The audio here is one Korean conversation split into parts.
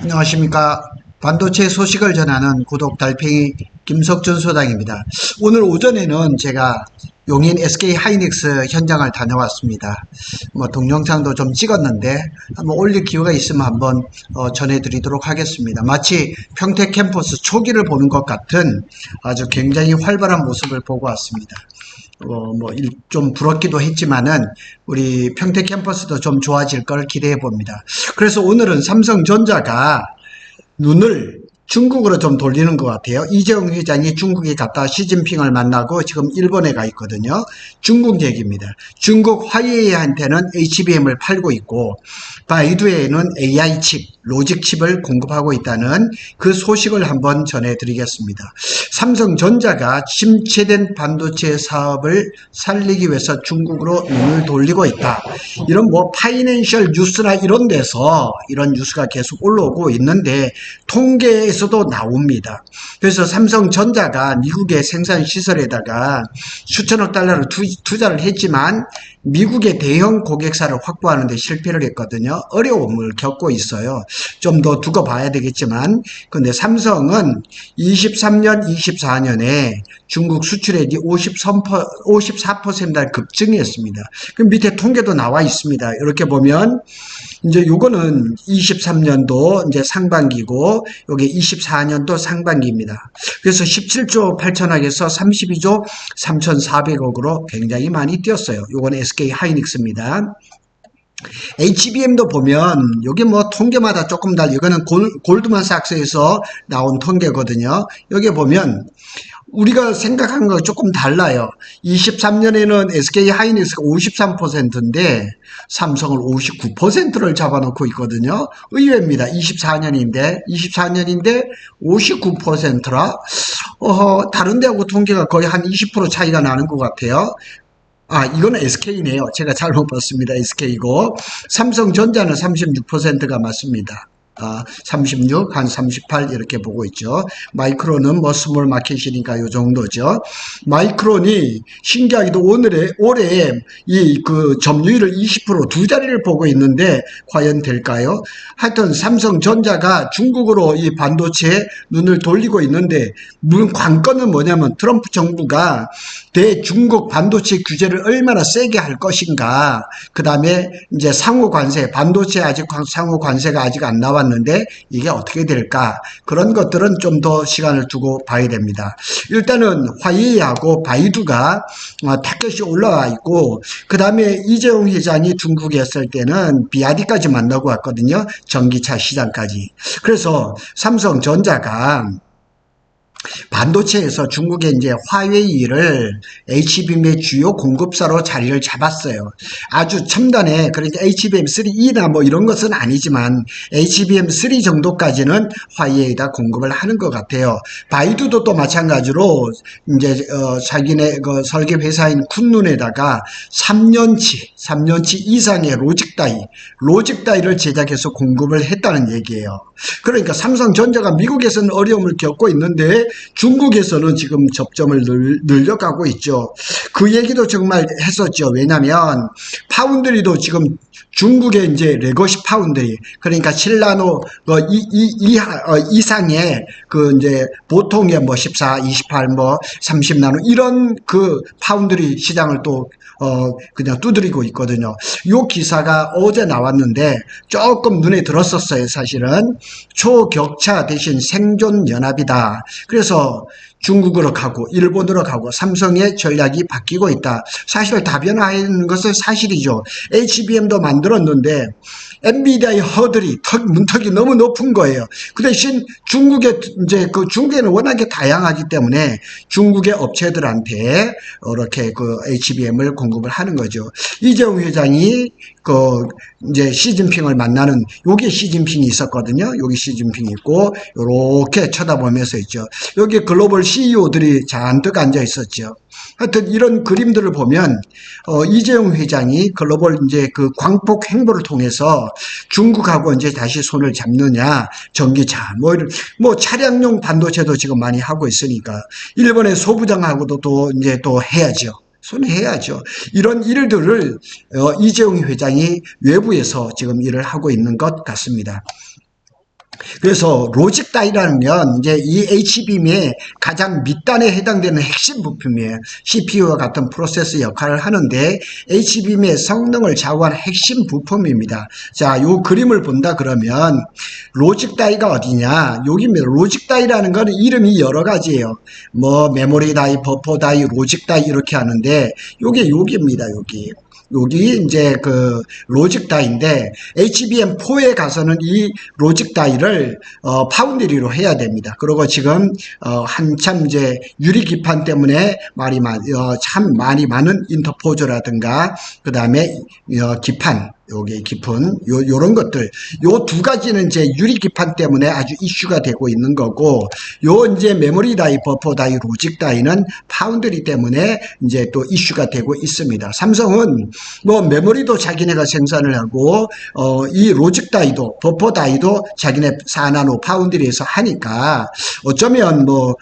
안녕하십니까. 반도체 소식을 전하는 구독 달팽이 김석준 소장입니다. 오늘 오전에는 제가 용인 SK 하이닉스 현장을 다녀왔습니다. 동영상도 좀 찍었는데 한번 올릴 기회가 있으면 한번 전해드리도록 하겠습니다. 마치 평택 캠퍼스 초기를 보는 것 같은 아주 굉장히 활발한 모습을 보고 왔습니다. 좀 부럽기도 했지만은 우리 평택 캠퍼스도 좀 좋아질 걸 기대해 봅니다. 그래서 오늘은 삼성전자가 눈을 중국으로 좀 돌리는 것 같아요. 이재용 회장이 중국에 갔다 시진핑을 만나고 지금 일본에 가 있거든요. 중국 얘기입니다. 중국 화웨이한테는 HBM을 팔고 있고 바이두에는 AI 칩, 로직 칩을 공급하고 있다는 그 소식을 한번 전해드리겠습니다. 삼성전자가 침체된 반도체 사업을 살리기 위해서 중국으로 눈을 돌리고 있다. 이런 파이낸셜 뉴스나 이런 데서 이런 뉴스가 계속 올라오고 있는데 통계에서도 나옵니다. 그래서 삼성전자가 미국의 생산 시설에다가 수천억 달러를 투자를 했지만 미국의 대형 고객사를 확보하는 데 실패를 했거든요. 어려움을 겪고 있어요. 좀 더 두고 봐야 되겠지만 근데 삼성은 23년, 24년에 중국 수출액이 54%를 급증했습니다. 그 밑에 통계도 나와 있습니다. 이렇게 보면 이제 요거는 23년도 이제 상반기고 요게 24년도 상반기입니다. 그래서 17조 8천억에서 32조 3,400억으로 굉장히 많이 뛰었어요. 요건 SK 하이닉스입니다. HBM도 보면 여기 통계마다 조금 이거는 골드만삭스에서 나온 통계거든요. 여기 보면 우리가 생각한 거 조금 달라요. 23년에는 SK 하이닉스가 53%인데 삼성을 59%를 잡아놓고 있거든요. 의외입니다. 24년인데 59%라 다른 데하고 통계가 거의 한 20% 차이가 나는 것 같아요. 이거는 SK네요. 제가 잘못 봤습니다. SK고 삼성전자는 36%가 맞습니다. 36, 한 38 이렇게 보고 있죠. 마이크론은 스몰 마켓이니까 요 정도죠. 마이크론이 신기하게도 올해 점유율을 20% 두 자리를 보고 있는데 과연 될까요? 하여튼 삼성전자가 중국으로 이 반도체에 눈을 돌리고 있는데 관건은 뭐냐면 트럼프 정부가 대중국 반도체 규제를 얼마나 세게 할 것인가. 그 다음에 이제 상호 관세, 반도체 상호 관세가 아직 안 나왔는데 이게 어떻게 될까? 그런 것들은 좀 더 시간을 두고 봐야 됩니다. 일단은 화웨이하고 바이두가 타켓이 올라와 있고, 그 다음에 이재용 회장이 중국에 있을 때는 BYD까지 만나고 왔거든요. 전기차 시장까지. 그래서 삼성전자가 반도체에서 중국의 이제 화웨이를 HBM의 주요 공급사로 자리를 잡았어요. 아주 첨단의, 그러니까 HBM3E나 이런 것은 아니지만 HBM3 정도까지는 화웨이에다 공급을 하는 것 같아요. 바이두도 또 마찬가지로 이제 자기네 그 설계 회사인 쿤눈에다가 3년치 이상의 로직 다이를 제작해서 공급을 했다는 얘기예요. 그러니까 삼성전자가 미국에서는 어려움을 겪고 있는데 중국에서는 지금 접점을 늘려가고 있죠. 그 얘기도 정말 했었죠. 왜냐면 파운드리도 지금 중국의 이제 레거시 파운드리, 그러니까 7나노 이상의 이제 보통의 14, 28, 30나노 이런 그 파운드리 시장을 또 그냥 두드리고 있거든요. 요 기사가 어제 나왔는데 조금 눈에 들었었어요. 사실은 초격차 대신 생존 연합이다. 그래서 중국으로 가고 일본으로 가고 삼성의 전략이 바뀌고 있다. 사실 다변화하는 것은 사실이죠. HBM도 만들었는데 엔비디아의 문턱이 너무 높은 거예요. 그 대신 중국에는 워낙에 다양하기 때문에 중국의 업체들한테 이렇게 HBM을 공급을 하는 거죠. 이재용 회장이 이제 시진핑을 만나는, 여기 시진핑이 있었거든요. 여기 시진핑이 있고, 요렇게 쳐다보면서 있죠. 여기 글로벌 CEO들이 잔뜩 앉아 있었죠. 하여튼 이런 그림들을 보면 이재용 회장이 글로벌 이제 광폭 행보를 통해서 중국하고 이제 다시 손을 잡느냐, 전기차 차량용 반도체도 지금 많이 하고 있으니까 일본의 소부장하고도 또 해야죠. 손해야죠. 이런 일들을 이재용 회장이 외부에서 지금 일을 하고 있는 것 같습니다. 그래서 로직 다이라는 건 이제 이 H빔의 가장 밑단에 해당되는 핵심 부품이에요. CPU와 같은 프로세스 역할을 하는데 H빔의 성능을 좌우하는 핵심 부품입니다. 자, 요 그림을 본다 그러면 로직 다이가 어디냐? 여기입니다. 로직 다이라는 건 이름이 여러 가지예요. 뭐 메모리 다이, 버퍼 다이, 로직 다이 이렇게 하는데 요게 여기입니다. 여기 이제 그 로직 다이인데 HBM4에 가서는 이 로직 다이를 파운드리로 해야 됩니다. 그리고 지금 한참 이제 유리 기판 때문에 참 많이 많은 인터포저라든가 그 다음에 기판 요게 깊은 요런 것들 요 두 가지는 이제 유리 기판 때문에 아주 이슈가 되고 있는 거고, 요 이제 메모리 다이, 버퍼 다이, 로직 다이는 파운드리 때문에 이제 또 이슈가 되고 있습니다. 삼성은 뭐 메모리도 자기네가 생산을 하고 이 로직 다이도 버퍼 다이도 자기네 4나노 파운드리에서 하니까 어쩌면 뭐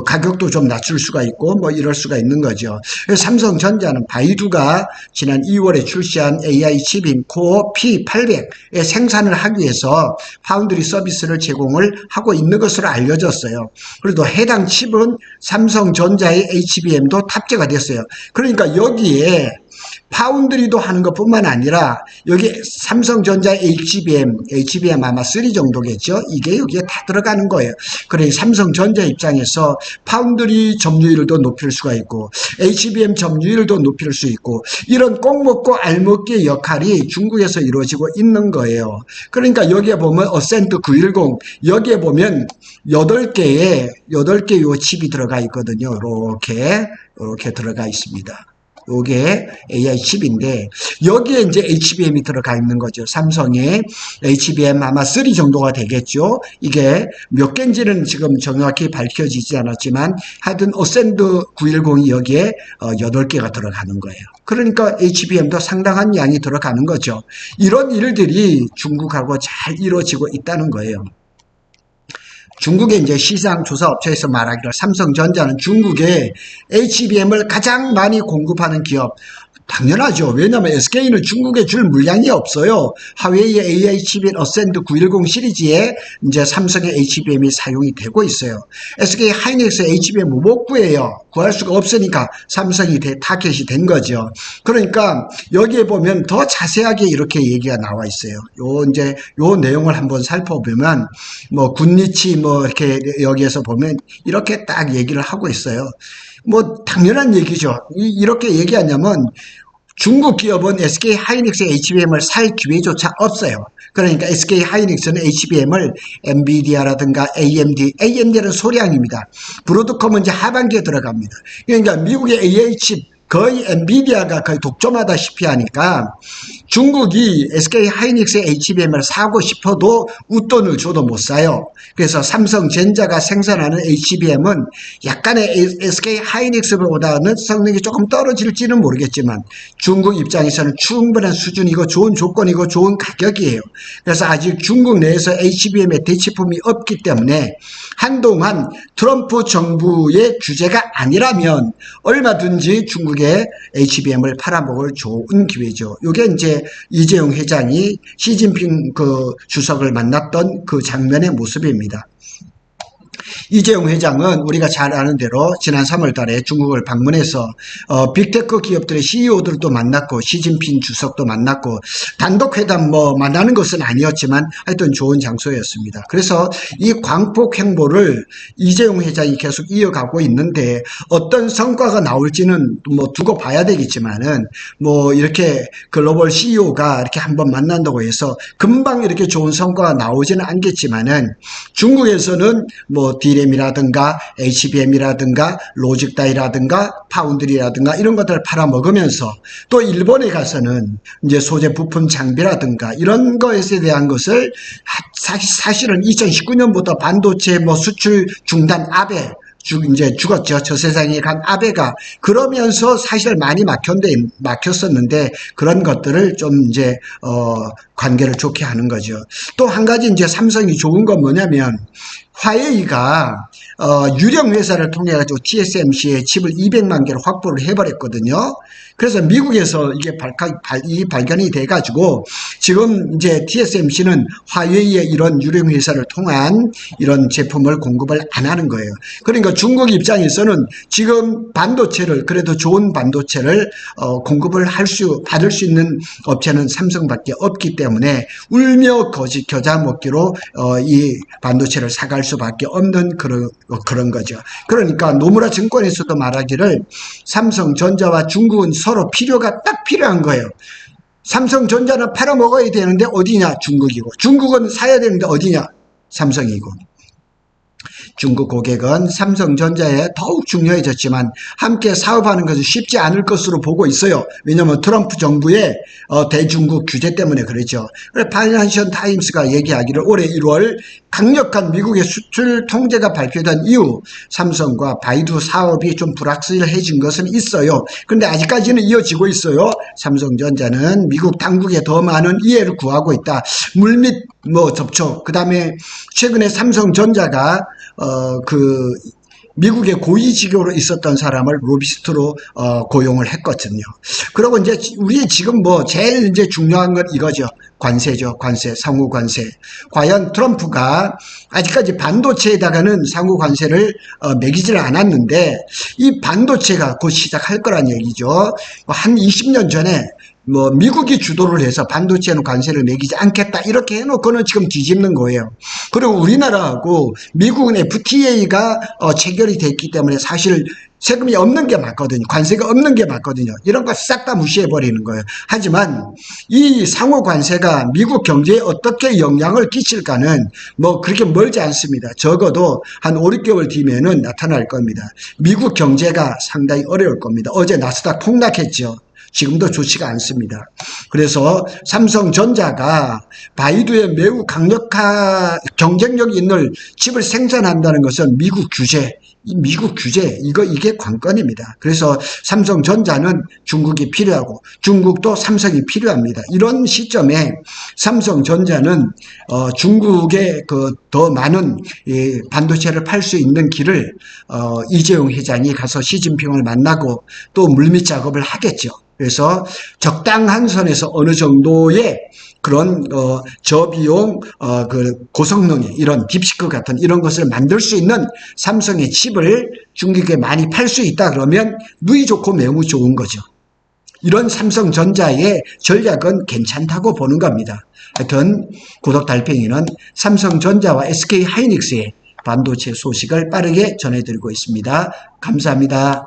가격도 좀 낮출 수가 있고 뭐 이럴 수가 있는 거죠. 삼성전자는 바이두가 지난 2월에 출시한 AI 칩인 코어 P800의 생산을 하기 위해서 파운드리 서비스를 제공을 하고 있는 것으로 알려졌어요. 그래도 해당 칩은 삼성전자의 HBM도 탑재가 됐어요. 그러니까 여기에 파운드리도 하는 것뿐만 아니라 여기 삼성전자 HBM 아마 3 정도겠죠. 이게 여기에 다 들어가는 거예요. 그러니 삼성전자 입장에서 파운드리 점유율도 높일 수가 있고 HBM 점유율도 높일 수 있고 이런 꼭 먹고 알 먹기의 역할이 중국에서 이루어지고 있는 거예요. 그러니까 여기에 보면 어센트 910 여기에 보면 8개의 요 칩이 들어가 있거든요. 이렇게 들어가 있습니다. 요게 AI 칩인데 여기에 이제 HBM이 들어가 있는 거죠. 삼성의 HBM 아마 3 정도가 되겠죠. 이게 몇 개인지는 지금 정확히 밝혀지지 않았지만 하여튼 어센드 910이 여기에 8개가 들어가는 거예요. 그러니까 HBM도 상당한 양이 들어가는 거죠. 이런 일들이 중국하고 잘 이루어지고 있다는 거예요. 중국의 이제 시장 조사 업체에서 말하기를 삼성전자는 중국에 HBM을 가장 많이 공급하는 기업. 당연하죠. 왜냐하면 SK는 중국에 줄 물량이 없어요. 하웨이의 AI 칩인 어센드 910 시리즈에 이제 삼성의 HBM이 사용이 되고 있어요. SK 하이닉스 HBM 못 구해요. 구할 수가 없으니까 삼성이 타겟이 된 거죠. 그러니까 여기에 보면 더 자세하게 이렇게 얘기가 나와 있어요. 요 내용을 한번 살펴보면 뭐 굿니치 뭐 이렇게 여기에서 보면 이렇게 딱 얘기를 하고 있어요. 뭐 당연한 얘기죠. 이렇게 얘기하냐면 중국 기업은 SK 하이닉스의 HBM을 살 기회조차 없어요. 그러니까 SK 하이닉스는 HBM을 엔비디아라든가 AMD는 소량입니다. 브로드컴은 이제 하반기에 들어갑니다. 그러니까 미국의 AI 칩 거의 엔비디아가 거의 독점하다시피 하니까 중국이 SK 하이닉스의 HBM을 사고 싶어도 웃돈을 줘도 못 사요. 그래서 삼성전자가 생산하는 HBM은 약간의 SK 하이닉스보다는 성능이 조금 떨어질지는 모르겠지만 중국 입장에서는 충분한 수준이고 좋은 조건이고 좋은 가격이에요. 그래서 아직 중국 내에서 HBM의 대체품이 없기 때문에 한동안 트럼프 정부의 규제가 아니라면 얼마든지 중국의 HBM을 팔아먹을 좋은 기회죠. 이게 이제 이재용 회장이 시진핑 주석을 만났던 그 장면의 모습입니다. 이재용 회장은 우리가 잘 아는 대로 지난 3월 달에 중국을 방문해서 빅테크 기업들의 CEO들도 만났고 시진핑 주석도 만났고 단독 회담 뭐 만나는 것은 아니었지만 하여튼 좋은 장소였습니다. 그래서 이 광폭 행보를 이재용 회장이 계속 이어가고 있는데 어떤 성과가 나올지는 뭐 두고 봐야 되겠지만은 뭐 이렇게 글로벌 CEO가 이렇게 한번 만난다고 해서 금방 이렇게 좋은 성과가 나오지는 않겠지만은 중국에서는 뭐 D램이라든가 HBM이라든가 로직다이라든가 파운드리라든가 이런 것들을 팔아먹으면서 또 일본에 가서는 이제 소재 부품 장비라든가 이런 것에 대한 것을 사실은 2019년부터 반도체 뭐 수출 중단 아베 이제 죽었죠. 저 세상에 간 아베가 그러면서 사실 많이 막혔었는데 그런 것들을 좀 이제 관계를 좋게 하는 거죠. 또 한 가지 이제 삼성이 좋은 건 뭐냐면 화웨이가 유령 회사를 통해 가지고 TSMC의 칩을 200만 개를 확보를 해버렸거든요. 그래서 미국에서 이게 발견이 돼가지고 지금 이제 TSMC는 화웨이의 이런 유령 회사를 통한 이런 제품을 공급을 안 하는 거예요. 그러니까 중국 입장에서는 지금 반도체를 그래도 좋은 반도체를 공급을 받을 수 있는 업체는 삼성밖에 없기 때문에 울며 겨자 먹기로 이 반도체를 사갈 수밖에 없는 그런 거죠. 그러니까 노무라 증권에서도 말하기를 삼성전자와 중국은 서로 필요가 딱 필요한 거예요. 삼성전자는 팔아먹어야 되는데 어디냐? 중국이고, 중국은 사야 되는데 어디냐? 삼성이고. 중국 고객은 삼성전자에 더욱 중요해졌지만 함께 사업하는 것은 쉽지 않을 것으로 보고 있어요. 왜냐하면 트럼프 정부의 대중국 규제 때문에 그렇죠. 파이낸셜 타임스가 얘기하기를 올해 1월 강력한 미국의 수출 통제가 발표된 이후 삼성과 바이두 사업이 좀 불확실해진 것은 있어요. 그런데 아직까지는 이어지고 있어요. 삼성전자는 미국 당국에 더 많은 이해를 구하고 있다. 물밑 접촉. 그 다음에 최근에 삼성전자가 미국의 고위직으로 있었던 사람을 로비스트로 고용을 했거든요. 그리고 이제 우리 지금 제일 이제 중요한 건 이거죠. 관세죠. 관세, 상호 관세. 과연 트럼프가 아직까지 반도체에다가는 상호 관세를 매기지를 않았는데 이 반도체가 곧 시작할 거란 얘기죠. 한 20년 전에 미국이 주도를 해서 반도체는 관세를 매기지 않겠다 이렇게 해놓고는 지금 뒤집는 거예요. 그리고 우리나라하고 미국은 FTA가 체결이 됐기 때문에 사실 세금이 없는 게 맞거든요. 관세가 없는 게 맞거든요. 이런 거 싹 다 무시해버리는 거예요. 하지만 이 상호 관세가 미국 경제에 어떻게 영향을 끼칠까는 그렇게 멀지 않습니다. 적어도 한 5, 6개월 뒤면은 나타날 겁니다. 미국 경제가 상당히 어려울 겁니다. 어제 나스닥 폭락했죠. 지금도 좋지가 않습니다. 그래서 삼성전자가 바이두에 매우 강력한 경쟁력이 있는 칩을 생산한다는 것은 미국 규제, 이게 관건입니다. 그래서 삼성전자는 중국이 필요하고 중국도 삼성이 필요합니다. 이런 시점에 삼성전자는 중국에 더 많은 반도체를 팔 수 있는 길을 이재용 회장이 가서 시진핑을 만나고 또 물밑 작업을 하겠죠. 그래서 적당한 선에서 어느 정도의 그런 저비용 고성능의 이런 딥시크 같은 이런 것을 만들 수 있는 삼성의 칩을 중국에 많이 팔 수 있다 그러면 누이 좋고 매우 좋은 거죠. 이런 삼성전자의 전략은 괜찮다고 보는 겁니다. 하여튼 구독 달팽이는 삼성전자와 SK 하이닉스의 반도체 소식을 빠르게 전해드리고 있습니다. 감사합니다.